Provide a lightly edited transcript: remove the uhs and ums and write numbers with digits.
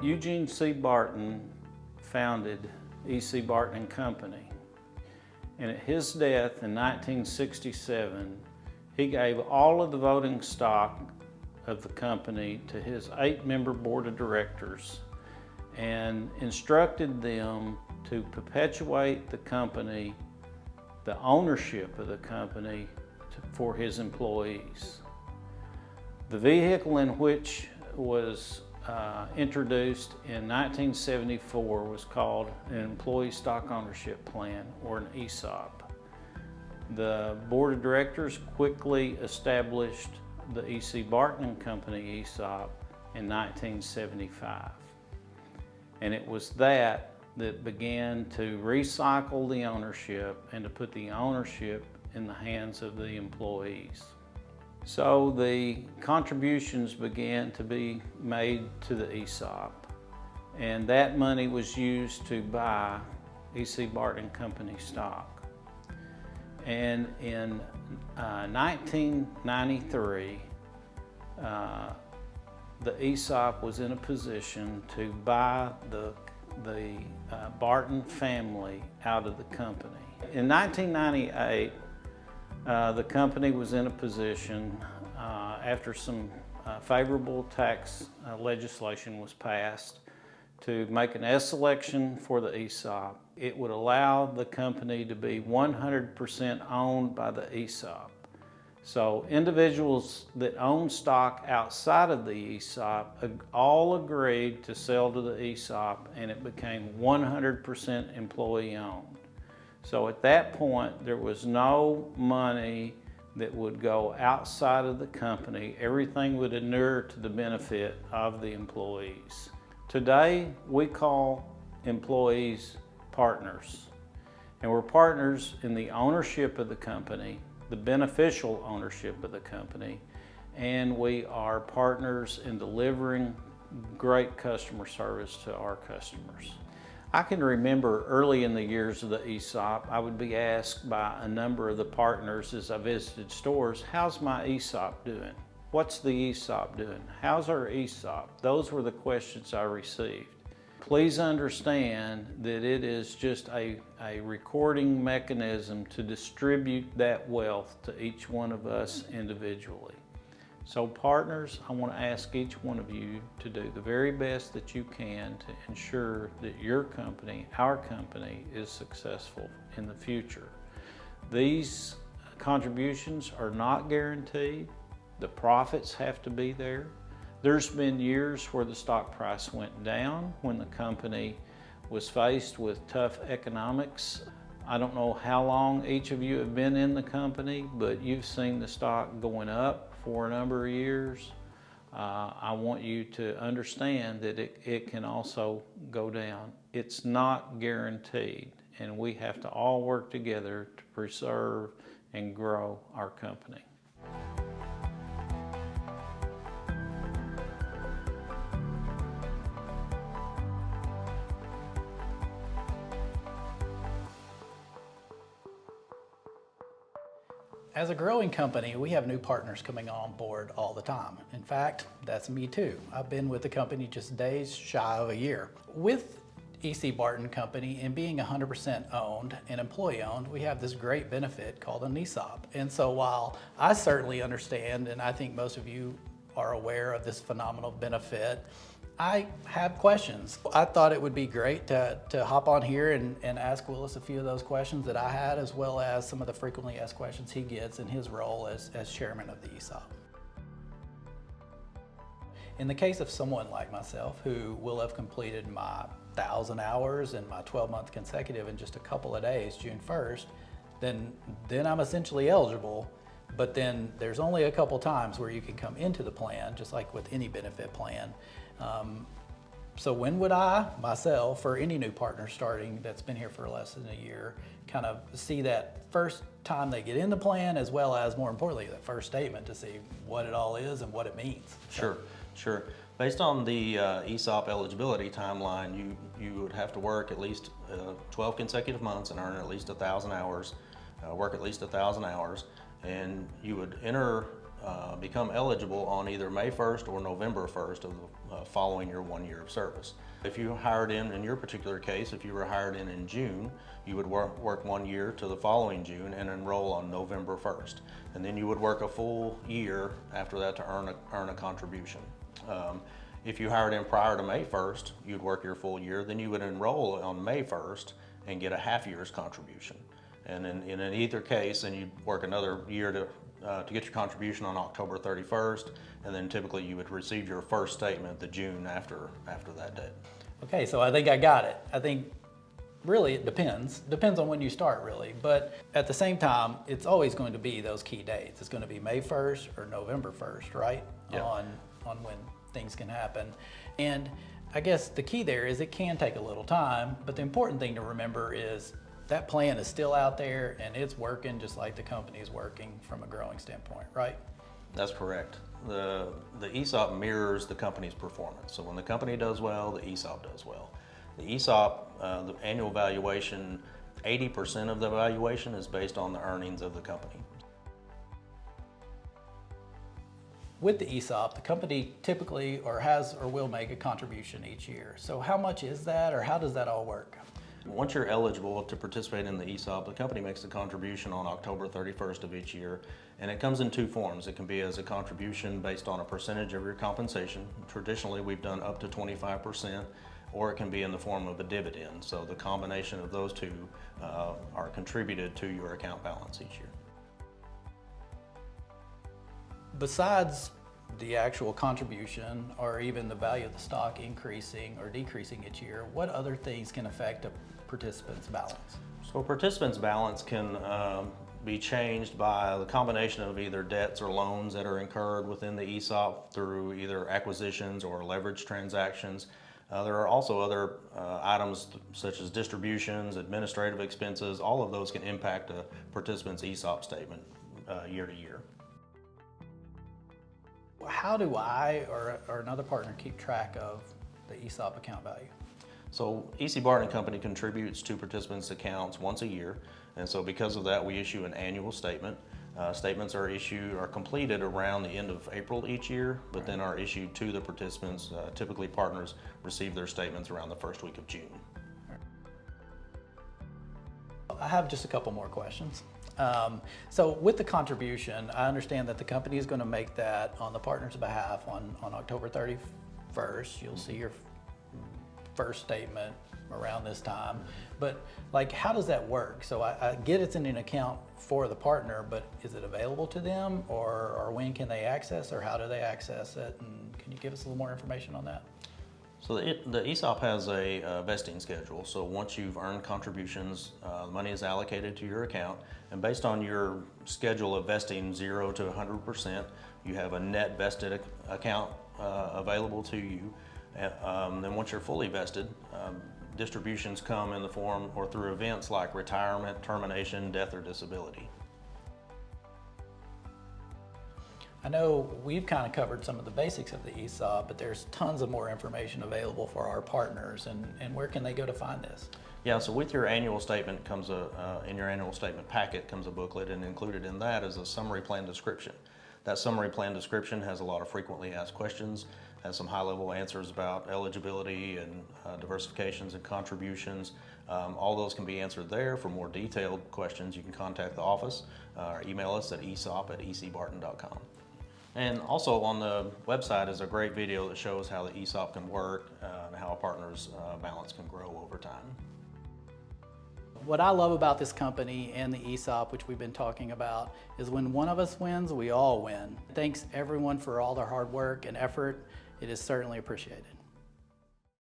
Eugene C. Barton founded E.C. Barton and Company. And at his death in 1967, he gave all of the voting stock of the company to his 8-member board of directors and instructed them to perpetuate the company, the ownership of the company, for his employees. The vehicle in which was introduced in 1974 was called an Employee Stock Ownership Plan, or an ESOP. The board of directors quickly established the E.C. Barton and Company ESOP in 1975. And it was that began to recycle the ownership and to put the ownership in the hands of the employees. So the contributions began to be made to the ESOP, and that money was used to buy E.C. Barton Company stock. And in 1993, the ESOP was in a position to buy the Barton family out of the company. In 1998, the company was in a position, after some favorable tax legislation was passed, to make an S-election for the ESOP. It would allow the company to be 100% owned by the ESOP. So individuals that own stock outside of the ESOP all agreed to sell to the ESOP, and it became 100% employee owned. So at that point, there was no money that would go outside of the company. Everything would inure to the benefit of the employees. Today, we call employees partners. And we're partners in the ownership of the company, the beneficial ownership of the company, and we are partners in delivering great customer service to our customers. I can remember early in the years of the ESOP, I would be asked by a number of the partners as I visited stores, how's my ESOP doing? What's the ESOP doing? How's our ESOP? Those were the questions I received. Please understand that it is just a recording mechanism to distribute that wealth to each one of us individually. So partners, I want to ask each one of you to do the very best that you can to ensure that your company, our company, is successful in the future. These contributions are not guaranteed. The profits have to be there. There's been years where the stock price went down when the company was faced with tough economics. I don't know how long each of you have been in the company, but you've seen the stock going up for a number of years. I want you to understand that it can also go down. It's not guaranteed, and we have to all work together to preserve and grow our company. As a growing company, we have new partners coming on board all the time. In fact, that's me too. I've been with the company just days shy of a year. With E.C. Barton Company and being 100% owned and employee owned, we have this great benefit called an ESOP. And so while I certainly understand, and I think most of you are aware of this phenomenal benefit, I have questions. I thought it would be great to hop on here and ask Willis a few of those questions that I had, as well as some of the frequently asked questions he gets in his role as chairman of the ESOP. In the case of someone like myself, who will have completed my 1,000 hours and my 12-month consecutive in just a couple of days, June 1st, then I'm essentially eligible. But then there's only a couple times where you can come into the plan, just like with any benefit plan. So when would I, myself, or any new partner starting that's been here for less than a year, kind of see that first time they get in the plan, as well as, more importantly, that first statement to see what it all is and what it means? Sure. Based on the ESOP eligibility timeline, you would have to work at least 12 consecutive months and earn at least 1,000 hours, work at least 1,000 hours, and you would enter become eligible on either May 1st or November 1st of the following your 1 year of service. If you hired in your particular case, if you were hired in June, you would work 1 year to the following June and enroll on November 1st. And then you would work a full year after that to earn a contribution. If you hired in prior to May 1st, you'd work your full year, then you would enroll on May 1st and get a half year's contribution. And in either case, then you'd work another year to get your contribution on October 31st, and then typically you would receive your first statement the June after that date. Okay, so I think I got it. I think really it depends on when you start really, but at the same time, it's always going to be those key dates. It's going to be May 1st or November 1st, right? Yeah. On when things can happen. And I guess the key there is it can take a little time, but the important thing to remember is that plan is still out there and it's working just like the company is working from a growing standpoint, right? That's correct. The ESOP mirrors the company's performance. So when the company does well, the ESOP does well. The ESOP, the annual valuation, 80% of the valuation is based on the earnings of the company. With the ESOP, the company typically has or will make a contribution each year. So how much is that, or how does that all work? Once you're eligible to participate in the ESOP, the company makes the contribution on October 31st of each year, and it comes in two forms. It can be as a contribution based on a percentage of your compensation. Traditionally, we've done up to 25%, or it can be in the form of a dividend. So the combination of those two are contributed to your account balance each year. Besides the actual contribution or even the value of the stock increasing or decreasing each year, what other things can affect a participant's balance? So a participant's balance can be changed by the combination of either debts or loans that are incurred within the ESOP through either acquisitions or leverage transactions. There are also other items such as distributions, administrative expenses. All of those can impact a participant's ESOP statement year to year. How do I or another partner keep track of the ESOP account value? So EC Barton Company contributes to participants' accounts once a year, and so because of that, we issue an annual statement. Statements are completed around the end of April each year, but then are issued to the participants. Typically, partners receive their statements around the first week of June. I have just a couple more questions. So with the contribution, I understand that the company is going to make that on the partner's behalf on October 31st. You'll see your first statement around this time. But like, how does that work? So I get it's in an account for the partner, but is it available to them, or when can they access, or how do they access it? And can you give us a little more information on that? So the ESOP has a vesting schedule. So once you've earned contributions, money is allocated to your account, and based on your schedule of vesting 0 to 100%, you have a net vested account available to you. Then once you're fully vested, distributions come in the form or through events like retirement, termination, death, or disability. I know we've kind of covered some of the basics of the ESOP, but there's tons of more information available for our partners, and where can they go to find this? Yeah, so with your annual statement comes in your annual statement packet comes a booklet, and included in that is a summary plan description. That summary plan description has a lot of frequently asked questions, has some high-level answers about eligibility and diversifications and contributions. All those can be answered there. For more detailed questions, you can contact the office or email us at esop@ecbarton.com. And also on the website is a great video that shows how the ESOP can work and how a partner's balance can grow over time. What I love about this company and the ESOP, which we've been talking about, is when one of us wins, we all win. Thanks everyone for all their hard work and effort. It is certainly appreciated.